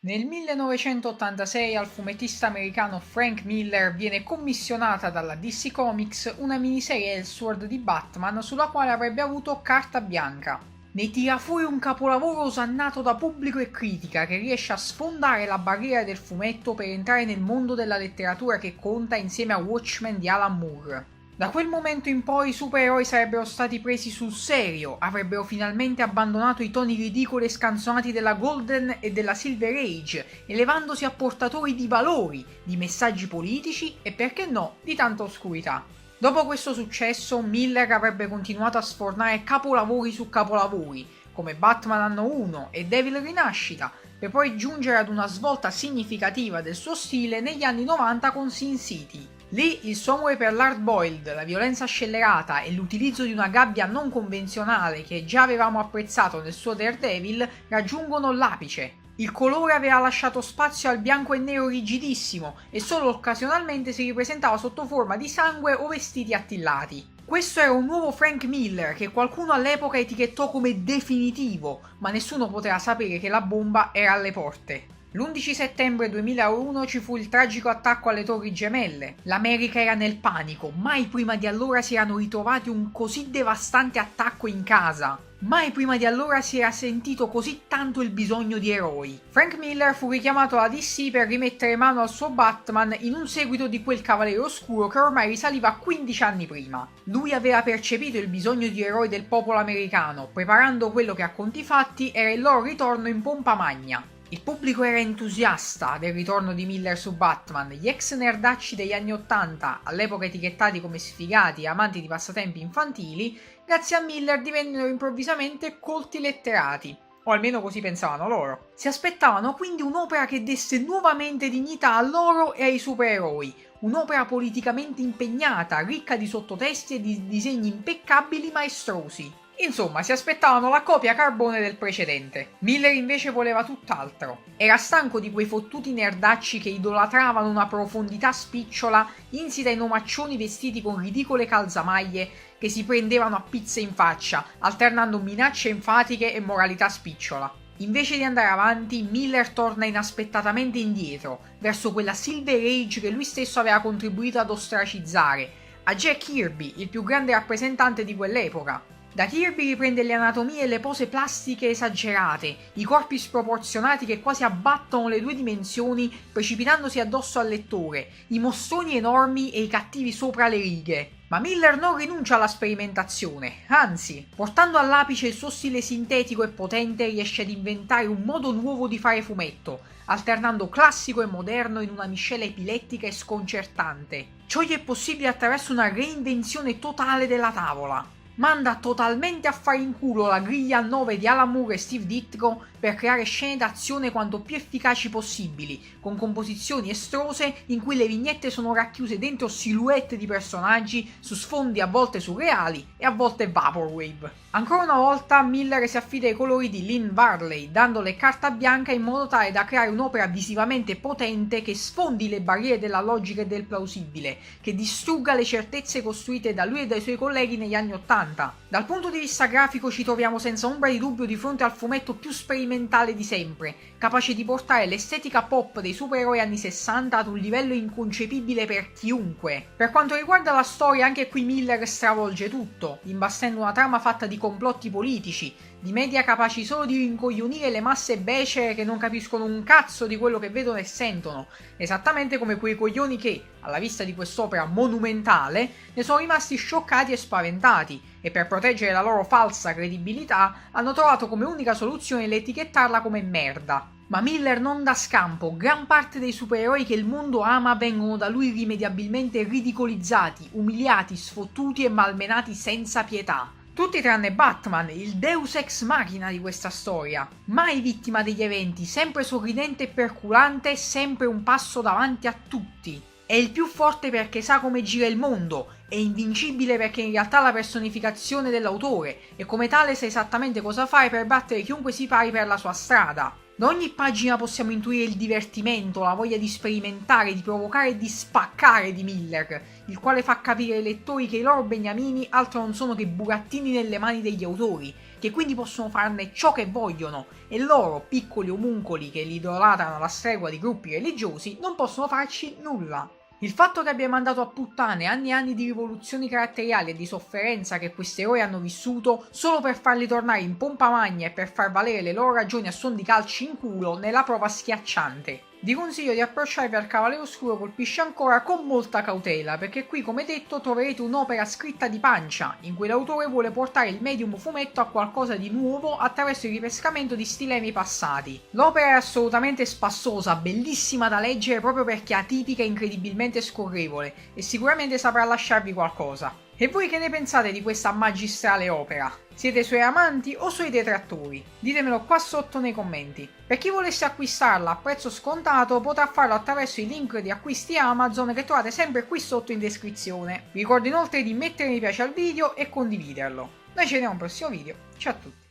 Nel 1986 al fumettista americano Frank Miller viene commissionata dalla DC Comics una miniserie Elseworld di Batman sulla quale avrebbe avuto carta bianca. Ne tira fuori un capolavoro osannato da pubblico e critica che riesce a sfondare la barriera del fumetto per entrare nel mondo della letteratura che conta insieme a Watchmen di Alan Moore. Da quel momento in poi i supereroi sarebbero stati presi sul serio, avrebbero finalmente abbandonato i toni ridicoli e scanzonati della Golden e della Silver Age, elevandosi a portatori di valori, di messaggi politici e, perché no, di tanta oscurità. Dopo questo successo, Miller avrebbe continuato a sfornare capolavori su capolavori, come Batman Anno 1 e Devil Rinascita, per poi giungere ad una svolta significativa del suo stile negli anni 90 con Sin City. Lì il suo amore per l'hard boiled, la violenza scellerata e l'utilizzo di una gabbia non convenzionale che già avevamo apprezzato nel suo Daredevil raggiungono l'apice. Il colore aveva lasciato spazio al bianco e nero rigidissimo e solo occasionalmente si ripresentava sotto forma di sangue o vestiti attillati. Questo era un nuovo Frank Miller che qualcuno all'epoca etichettò come definitivo, ma nessuno poteva sapere che la bomba era alle porte. L'11 settembre 2001 ci fu il tragico attacco alle Torri Gemelle. L'America era nel panico, mai prima di allora si erano ritrovati un così devastante attacco in casa. Mai prima di allora si era sentito così tanto il bisogno di eroi. Frank Miller fu richiamato alla DC per rimettere mano al suo Batman in un seguito di quel Cavaliere Oscuro che ormai risaliva a 15 anni prima. Lui aveva percepito il bisogno di eroi del popolo americano, preparando quello che a conti fatti era il loro ritorno in pompa magna. Il pubblico era entusiasta del ritorno di Miller su Batman, gli ex nerdacci degli anni 80, all'epoca etichettati come sfigati e amanti di passatempi infantili, grazie a Miller divennero improvvisamente colti letterati, o almeno così pensavano loro. Si aspettavano quindi un'opera che desse nuovamente dignità a loro e ai supereroi, un'opera politicamente impegnata, ricca di sottotesti e di disegni impeccabili maestrosi. Insomma, si aspettavano la copia carbone del precedente. Miller invece voleva tutt'altro. Era stanco di quei fottuti nerdacci che idolatravano una profondità spicciola insita in omaccioni vestiti con ridicole calzamaglie che si prendevano a pizze in faccia, alternando minacce enfatiche e moralità spicciola. Invece di andare avanti, Miller torna inaspettatamente indietro, verso quella Silver Age che lui stesso aveva contribuito ad ostracizzare, a Jack Kirby, il più grande rappresentante di quell'epoca. Da Kirby riprende le anatomie e le pose plastiche esagerate, i corpi sproporzionati che quasi abbattono le due dimensioni precipitandosi addosso al lettore, i mostroni enormi e i cattivi sopra le righe. Ma Miller non rinuncia alla sperimentazione, anzi, portando all'apice il suo stile sintetico e potente riesce ad inventare un modo nuovo di fare fumetto, alternando classico e moderno in una miscela epilettica e sconcertante. Ciò gli è possibile attraverso una reinvenzione totale della tavola. Manda totalmente a fare in culo la griglia a 9 di Alan Moore e Steve Ditko per creare scene d'azione quanto più efficaci possibili, con composizioni estrose in cui le vignette sono racchiuse dentro silhouette di personaggi su sfondi a volte surreali e a volte vaporwave. Ancora una volta Miller si affida ai colori di Lynn Varley, dandole carta bianca in modo tale da creare un'opera visivamente potente che sfondi le barriere della logica e del plausibile, che distrugga le certezze costruite da lui e dai suoi colleghi negli anni '80. Dal punto di vista grafico ci troviamo senza ombra di dubbio di fronte al fumetto più sperimentale di sempre, capace di portare l'estetica pop dei supereroi anni 60 ad un livello inconcepibile per chiunque. Per quanto riguarda la storia, anche qui Miller stravolge tutto, imbastendo una trama fatta di complotti politici, di media capaci solo di rincoglionire le masse becere che non capiscono un cazzo di quello che vedono e sentono, esattamente come quei coglioni che, alla vista di quest'opera monumentale, ne sono rimasti scioccati e spaventati, e per proteggere la loro falsa credibilità hanno trovato come unica soluzione l'etichettarla come merda. Ma Miller non dà scampo, gran parte dei supereroi che il mondo ama vengono da lui irrimediabilmente ridicolizzati, umiliati, sfottuti e malmenati senza pietà. Tutti tranne Batman, il deus ex machina di questa storia. Mai vittima degli eventi, sempre sorridente e perculante, sempre un passo davanti a tutti. È il più forte perché sa come gira il mondo, è invincibile perché in realtà è la personificazione dell'autore e come tale sa esattamente cosa fare per battere chiunque si pari per la sua strada. Da ogni pagina possiamo intuire il divertimento, la voglia di sperimentare, di provocare e di spaccare di Miller, il quale fa capire ai lettori che i loro beniamini altro non sono che burattini nelle mani degli autori, che quindi possono farne ciò che vogliono, e loro, piccoli omuncoli che li idolatrano alla stregua di gruppi religiosi, non possono farci nulla. Il fatto che abbia mandato a puttane anni e anni di rivoluzioni caratteriali e di sofferenza che questi eroi hanno vissuto solo per farli tornare in pompa magna e per far valere le loro ragioni a suon di calci in culo ne è la prova schiacciante. Vi consiglio di approcciarvi al Cavaliere Oscuro Colpisce Ancora con molta cautela, perché qui, come detto, troverete un'opera scritta di pancia, in cui l'autore vuole portare il medium fumetto a qualcosa di nuovo attraverso il ripescamento di stilemi passati. L'opera è assolutamente spassosa, bellissima da leggere proprio perché è atipica e incredibilmente scorrevole, e sicuramente saprà lasciarvi qualcosa. E voi che ne pensate di questa magistrale opera? Siete suoi amanti o suoi detrattori? Ditemelo qua sotto nei commenti. Per chi volesse acquistarla a prezzo scontato potrà farlo attraverso i link di acquisti Amazon che trovate sempre qui sotto in descrizione. Vi ricordo inoltre di mettere mi piace al video e condividerlo. Noi ci vediamo al prossimo video, ciao a tutti!